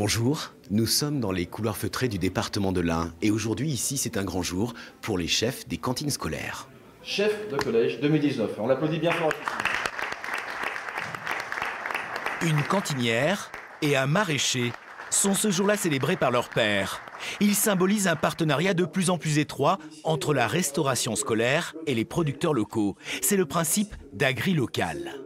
Bonjour, nous sommes dans les couloirs feutrés du département de l'Ain et aujourd'hui ici c'est un grand jour pour les chefs des cantines scolaires. Chef de collège 2019, on l'applaudit bien fort. Une cantinière et un maraîcher sont ce jour-là célébrés par leur père. Ils symbolisent un partenariat de plus en plus étroit entre la restauration scolaire et les producteurs locaux. C'est le principe d'agri-local.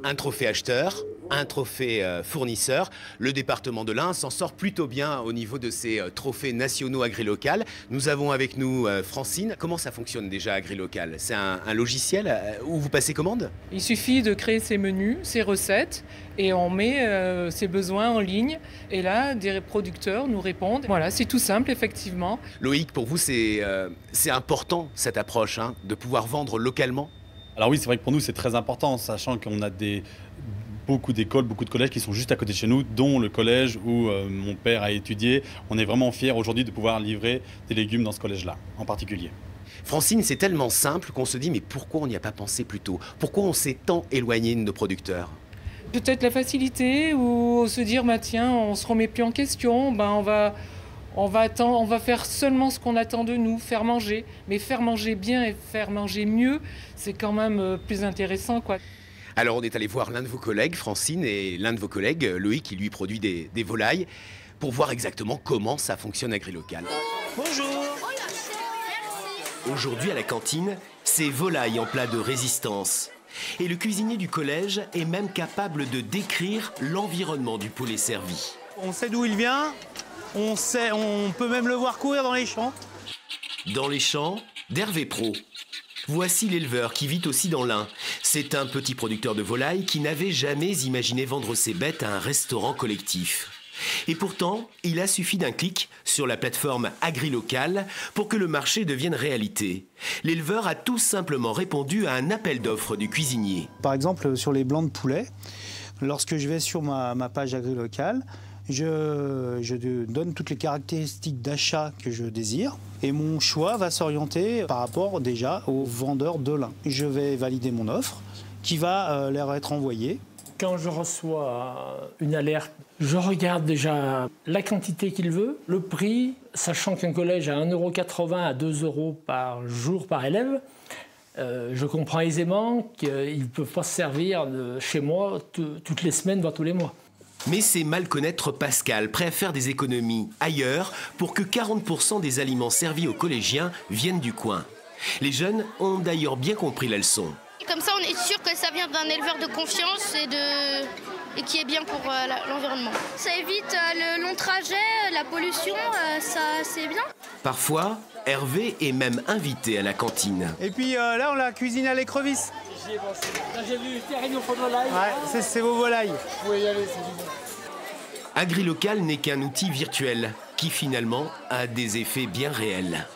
Un trophée acheteur, un trophée fournisseur. Le département de l'Ain s'en sort plutôt bien au niveau de ces trophées nationaux agri-local. Nous avons avec nous Francine. Comment ça fonctionne déjà agri-local? C'est un logiciel où vous passez commande? Il suffit de créer ses menus, ses recettes et on met ses besoins en ligne. Et là, des producteurs nous répondent. Voilà, c'est tout simple, effectivement. Loïc, pour vous, c'est important cette approche, hein, de pouvoir vendre localement? Alors oui, c'est vrai que pour nous, c'est très important, sachant qu'on a beaucoup d'écoles, beaucoup de collèges qui sont juste à côté de chez nous, dont le collège où mon père a étudié. On est vraiment fiers aujourd'hui de pouvoir livrer des légumes dans ce collège-là, en particulier. Francine, c'est tellement simple qu'on se dit, mais pourquoi on n'y a pas pensé plus tôt? Pourquoi on s'est tant éloigné de nos producteurs? Peut-être la facilité ou se dire, bah, tiens, on ne se remet plus en question, bah, on va faire seulement ce qu'on attend de nous, faire manger. Mais faire manger bien et faire manger mieux, c'est quand même plus intéressant, quoi. Alors on est allé voir l'un de vos collègues, Francine, et l'un de vos collègues, Loïc, qui lui produit des volailles, pour voir exactement comment ça fonctionne agri-local. Bonjour. Aujourd'hui à la cantine, c'est volaille en plat de résistance. Et le cuisinier du collège est même capable de décrire l'environnement du poulet servi. On sait d'où il vient, on peut même le voir courir dans les champs. Dans les champs d'Hervé Pro. Voici l'éleveur qui vit aussi dans l'Ain. C'est un petit producteur de volailles qui n'avait jamais imaginé vendre ses bêtes à un restaurant collectif. Et pourtant, il a suffi d'un clic sur la plateforme agri-local pour que le marché devienne réalité. L'éleveur a tout simplement répondu à un appel d'offres du cuisinier. Par exemple, sur les blancs de poulet, lorsque je vais sur ma page agri-local, je donne toutes les caractéristiques d'achat que je désire et mon choix va s'orienter par rapport déjà aux vendeurs de l'Ain. Je vais valider mon offre qui va leur être envoyée. Quand je reçois une alerte, je regarde déjà la quantité qu'il veut, le prix, sachant qu'un collège à 1,80 € à 2 € par jour par élève. Je comprends aisément qu'ils ne peuvent pas se servir de chez moi toutes les semaines, voire tous les mois. Mais c'est mal connaître Pascal, prêt à faire des économies ailleurs pour que 40% des aliments servis aux collégiens viennent du coin. Les jeunes ont d'ailleurs bien compris la leçon. Comme ça, on est sûr que ça vient d'un éleveur de confiance et qui est bien pour l'environnement. Ça évite le long trajet, la pollution, ça c'est bien. Parfois, Hervé est même invité à la cantine. Et puis là, on la cuisine à l'écrevisse. J'y ai pensé. Là, j'ai vu terrine au fond de volaille. Ouais, c'est vos volailles. Vous pouvez y aller, c'est du bon. Agri-local n'est qu'un outil virtuel qui finalement a des effets bien réels.